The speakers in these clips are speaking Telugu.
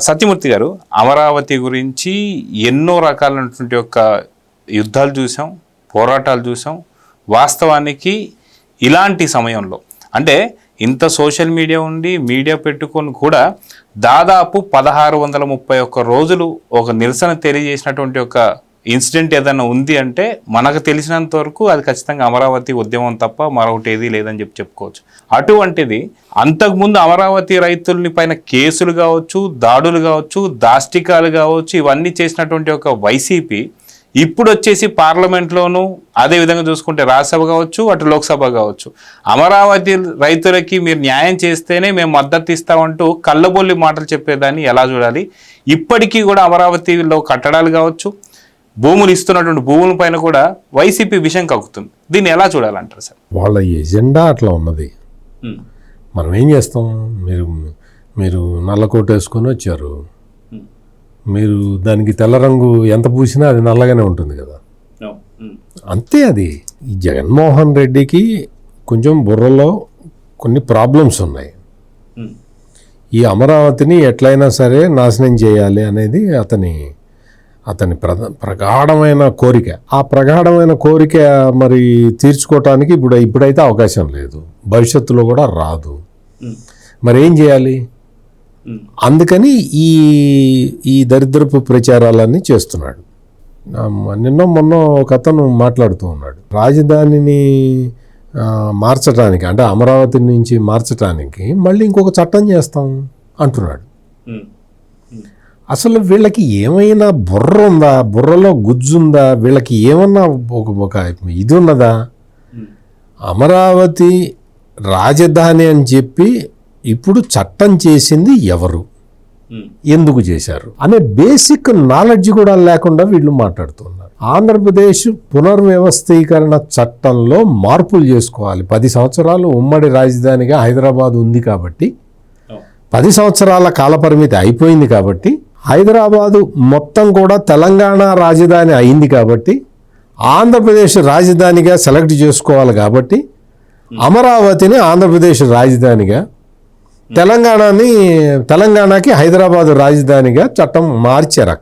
సత్యమూర్తి గారు, అమరావతి గురించి ఎన్నో రకాలైనటువంటి యొక్క యుద్ధాలు చూసాం, పోరాటాలు చూసాం. వాస్తవానికి ఇలాంటి సమయంలో అంటే ఇంత సోషల్ మీడియా ఉండి మీడియా పెట్టుకొని కూడా దాదాపు 1631 రోజులు ఒక నిరసన తెలియజేసినటువంటి ఒక ఇన్సిడెంట్ ఏదైనా ఉంది అంటే మనకు తెలిసినంత వరకు అది ఖచ్చితంగా అమరావతి ఉద్యమం తప్ప మరొకటి ఏది లేదని చెప్పుకోవచ్చు. అటువంటిది అంతకుముందు అమరావతి రైతుల్ని పైన కేసులు కావచ్చు, దాడులు కావచ్చు, దాష్టికాలు కావచ్చు, ఇవన్నీ చేసినటువంటి ఒక వైసీపీ ఇప్పుడు వచ్చేసి పార్లమెంట్లోనూ అదేవిధంగా చూసుకుంటే రాజ్యసభ కావచ్చు, అటు లోక్సభ కావచ్చు, అమరావతి రైతులకి మీరు న్యాయం చేస్తేనే మేము మద్దతు ఇస్తామంటూ కళ్ళబొల్లి మాటలు చెప్పేదాన్ని ఎలా చూడాలి? ఇప్పటికీ కూడా అమరావతిలో కట్టడాలు కావచ్చు, భూములు ఇస్తున్నటువంటి భూముల పైన కూడా వైసీపీ విషయం కక్కుతుంది. దీన్ని ఎలా చూడాలంటారు సార్? వాళ్ళ ఎజెండా అట్లా ఉన్నది. మనం ఏం చేస్తాం? మీరు నల్లకోట వేసుకొని వచ్చారు, మీరు దానికి తెల్ల రంగు ఎంత పూసినా అది నల్లగానే ఉంటుంది కదా, అంతే. అది ఈ జగన్మోహన్ రెడ్డికి కొంచెం బుర్రలో కొన్ని ప్రాబ్లమ్స్ ఉన్నాయి. ఈ అమరావతిని ఎట్లయినా సరే నాశనం చేయాలి అనేది అతని ప్రగాఢమైన కోరిక. ఆ ప్రగాఢమైన కోరిక మరి తీర్చుకోవటానికి ఇప్పుడైతే అవకాశం లేదు, భవిష్యత్తులో కూడా రాదు. మరి ఏం చేయాలి? అందుకని ఈ దరిద్రపు ప్రచారాలన్నీ చేస్తున్నాడు. మొన్న ఒక అతను మాట్లాడుతూ ఉన్నాడు, రాజధానిని మార్చడానికి అంటే అమరావతి నుంచి మార్చడానికి మళ్ళీ ఇంకొక చట్టం చేస్తాం అంటున్నాడు. అసలు వీళ్ళకి ఏమైనా బుర్ర ఉందా? బుర్రలో గుజ్జుందా? వీళ్ళకి ఏమన్నా ఒక ఇది ఉన్నదా? అమరావతి రాజధాని అని చెప్పి ఇప్పుడు చట్టం చేసింది ఎవరు, ఎందుకు చేశారు అనే బేసిక్ నాలెడ్జ్ కూడా లేకుండా వీళ్ళు మాట్లాడుతున్నారు. ఆంధ్రప్రదేశ్ పునర్వ్యవస్థీకరణ చట్టంలో మార్పులు చేసుకోవాలి. 10 సంవత్సరాలు ఉమ్మడి రాజధానిగా హైదరాబాద్ ఉంది కాబట్టి 10 సంవత్సరాల కాలపరిమితి అయిపోయింది కాబట్టి హైదరాబాదు మొత్తం కూడా తెలంగాణ రాజధాని అయింది కాబట్టి ఆంధ్రప్రదేశ్ రాజధానిగా సెలెక్ట్ చేసుకోవాలి కాబట్టి అమరావతిని ఆంధ్రప్రదేశ్ రాజధానిగా, తెలంగాణకి హైదరాబాదు రాజధానిగా చట్టం మార్చారు.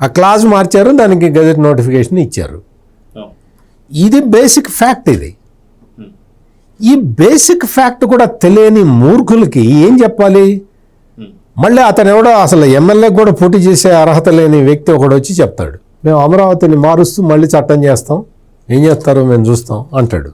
ఆ క్లాజ్ మార్చారు, దానికి గెజెట్ నోటిఫికేషన్ ఇచ్చారు. ఇది బేసిక్ ఫ్యాక్ట్. ఈ బేసిక్ ఫ్యాక్ట్ కూడా తెలియని మూర్ఖులకి ఏం చెప్పాలి? మళ్ళీ అతను ఎవడో అసలు ఎమ్మెల్యే కూడా పోటీ చేసే అర్హత లేని వ్యక్తి ఒకడు వచ్చి చెప్తాడు, మేము అమరావతిని మారుస్తూ మళ్ళీ చట్టం చేస్తాం, ఏం చేస్తారో మేము చూస్తాం అంటాడు.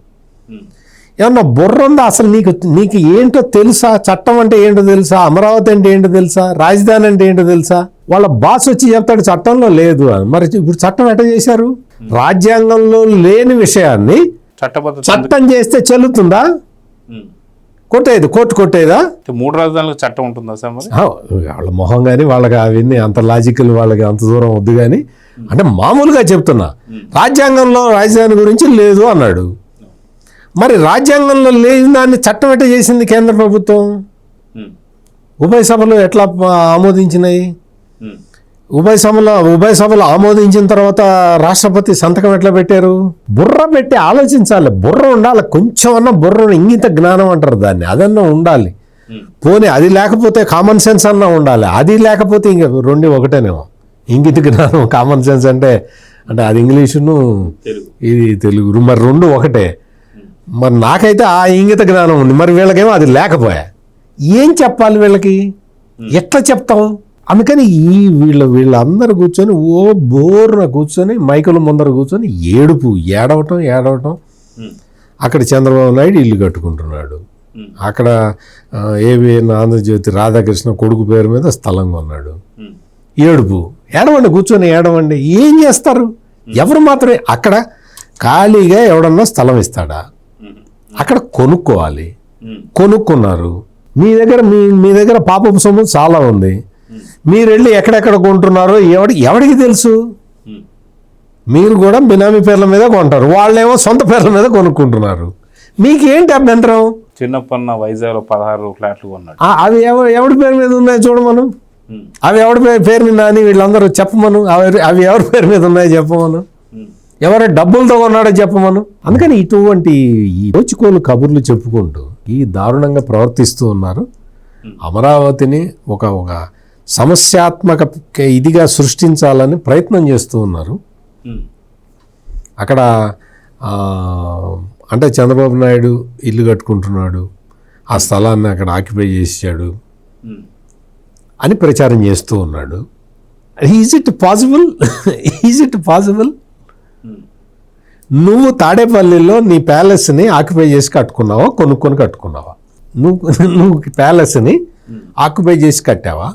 ఏమన్నా బుర్ర ఉందా? అసలు నీకు ఏంటో తెలుసా? చట్టం అంటే ఏంటో తెలుసా? అమరావతి అంటే ఏంటో తెలుసా? రాజధాని అంటే ఏంటో తెలుసా? వాళ్ళ బాస్ వచ్చి చెప్తాడు చట్టంలో లేదు అని. మరి ఇప్పుడు చట్టం ఎట్లా చేశారు? రాజ్యాంగంలో లేని విషయాన్ని చట్టం చేస్తే చెల్లుతుందా? కోర్టు కొట్టేదా? 3 రాజధానులకు చట్టం ఉంటుందా సార్? మరి వాళ్ళ మొహం కానీ వాళ్ళకి అవన్నీ అంత లాజికల్, వాళ్ళకి అంత దూరం వద్దు. కానీ అంటే మామూలుగా చెప్తున్నా, రాజ్యాంగంలో రాజధాని గురించి లేదు అన్నాడు. మరి రాజ్యాంగంలో లేని దాన్ని చట్టం ఎట్లా చేసింది కేంద్ర ప్రభుత్వం? ఉభయ సభలు ఎట్లా ఆమోదించినాయి? ఉభయ సభలు ఆమోదించిన తర్వాత రాష్ట్రపతి సంతకం ఎట్లా పెట్టారు? బుర్ర పెట్టి ఆలోచించాలి, బుర్ర ఉండాలి, కొంచెం అన్న బుర్ర, ఇంగిత జ్ఞానం అంటారు దాన్ని, అదన్నా ఉండాలి. పోనీ అది లేకపోతే కామన్ సెన్స్ అన్నా ఉండాలి. అది లేకపోతే ఇంక రెండు ఒకటేనేమో. ఇంగిత జ్ఞానం, కామన్ సెన్స్ అంటే అది ఇంగ్లీషును ఇది తెలుగు, మరి రెండు ఒకటే. మరి నాకైతే ఆ ఇంగిత జ్ఞానం ఉంది, మరి వీళ్ళకేమో అది లేకపోయా. ఏం చెప్పాలి వీళ్ళకి? ఎట్లా చెప్తాం? అందుకని వీళ్ళందరూ కూర్చొని బోర్న కూర్చొని మైకుల ముందర కూర్చొని ఏడవటం. అక్కడ చంద్రబాబు నాయుడు ఇల్లు కట్టుకుంటున్నాడు, అక్కడ ఏబిఎన్ ఆంధ్రజ్యోతి రాధాకృష్ణ కొడుకు పేరు మీద స్థలం కొన్నాడు. ఏడవండి, కూర్చొని ఏడవండి. ఏం చేస్తారు? ఎవరు మాత్రమే అక్కడ ఖాళీగా ఎవడన్నా స్థలం ఇస్తాడా? అక్కడ కొనుక్కోవాలి. కొనుక్కున్నారు. మీ దగ్గర పాపపు సొమ్ము చాలా ఉంది. మీరు వెళ్ళి ఎక్కడెక్కడ కొంటున్నారో ఎవడికి తెలుసు? మీరు కూడా బినామీ పేర్ల మీద కొంటారు, వాళ్ళేమో సొంత పేర్ల మీద కొనుక్కుంటున్నారు. మీకేంటి అభ్యంతరం? చిన్నప్పన్న వైజాగ్లో 16 ఫ్లాట్లు కొన్నాడు. అవి ఎవడి పేరు మీద ఉన్నాయో చూడమను. అవి ఎవడి పేరు మీద అని వీళ్ళందరూ చెప్పమను. అవి ఎవరి పేరు మీద ఉన్నాయో చెప్పమను. ఎవరో డబ్బులతో కొన్నాడో చెప్పమను. అందుకని ఇటువంటి ఈ దోచుకోలు కబుర్లు చెప్పుకుంటూ ఈ దారుణంగా ప్రవర్తిస్తూ ఉన్నారు. అమరావతిని ఒక ఒక సమస్యాత్మక ఇదిగా సృష్టించాలని ప్రయత్నం చేస్తూ ఉన్నారు. అక్కడ అంటే చంద్రబాబు నాయుడు ఇల్లు కట్టుకుంటున్నాడు, ఆ స్థలాన్ని అక్కడ ఆక్యుపై చేసాడు అని ప్రచారం చేస్తూ ఉన్నాడు. Is it possible? Is it possible? నువ్వు తాడేపల్లిలో నీ ప్యాలెస్ని ఆక్యుపై చేసి కట్టుకున్నావా, కొనుక్కొని కట్టుకున్నావా? నువ్వు ప్యాలెస్ని ఆక్యుపై చేసి కట్టావా,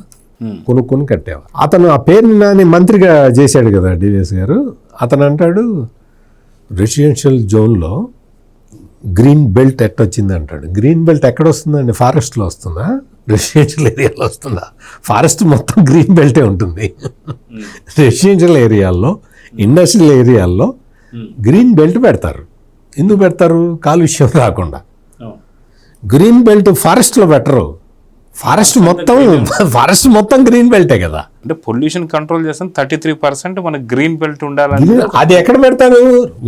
కొనుక్కొని కట్టావా? అతను ఆ పేరుని నాని మంత్రిగా చేశాడు కదా డివిఎస్ గారు. అతను అంటాడు రెసిడెన్షియల్ జోన్లో గ్రీన్ బెల్ట్ ఎట్టొచ్చింది అంటాడు. గ్రీన్ బెల్ట్ ఎక్కడ వస్తుందండి? ఫారెస్ట్లో వస్తుందా, రెసిడెన్షియల్ ఏరియాలో వస్తుందా? ఫారెస్ట్ మొత్తం గ్రీన్ బెల్టే ఉంటుంది. రెసిడెన్షియల్ ఏరియాల్లో, ఇండస్ట్రియల్ ఏరియాల్లో గ్రీన్ బెల్ట్ పెడతారు. ఎందుకు పెడతారు? కాలుష్యం రాకుండా. గ్రీన్ బెల్ట్ ఫారెస్ట్లో పెట్టరు. ఫారెస్ట్ మొత్తం గ్రీన్ బెల్టే కదా. అంటే పొల్యూషన్ కంట్రోల్ చేస్తాం 33% మనకు గ్రీన్ బెల్ట్ ఉండాలని. అది ఎక్కడ పెడతారు?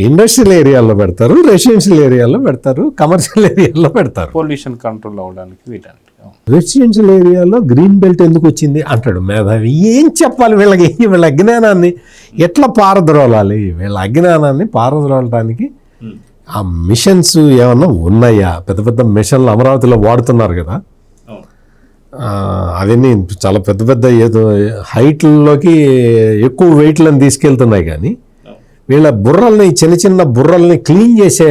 ఇండస్ట్రియల్ ఏరియాలో పెడతారు, రెసిడెన్షియల్ ఏరియాలో పెడతారు, కమర్షియల్ ఏరియాలో పెడతారు. పొల్యూషన్ కంట్రోల్ అవడానికి వీటన్నిటి. రెసిడెన్షియల్ ఏరియాలో గ్రీన్ బెల్ట్ ఎందుకు వచ్చింది అంటాడు మేధావి. ఏం చెప్పాలి వీళ్ళకి? వీళ్ళ అజ్ఞానాన్ని ఎట్లా పారద్రోలాలి? వీళ్ళ అజ్ఞానాన్ని పారద్రోలడానికి ఆ మిషన్స్ ఏమన్నా ఉన్నాయా? పెద్ద పెద్ద మిషన్లు అమరావతిలో వాడుతున్నారు కదా, అవన్నీ చాలా పెద్ద పెద్ద ఏదో హైట్లలోకి ఎక్కువ వెయిట్లను తీసుకెళ్తున్నాయి. కానీ వీళ్ళ బుర్రల్ని, చిన్న చిన్న బుర్రల్ని క్లీన్ చేసే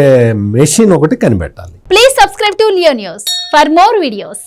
మెషిన్ ఒకటి కనిపెట్టాలి. Please subscribe to Leo news for more videos.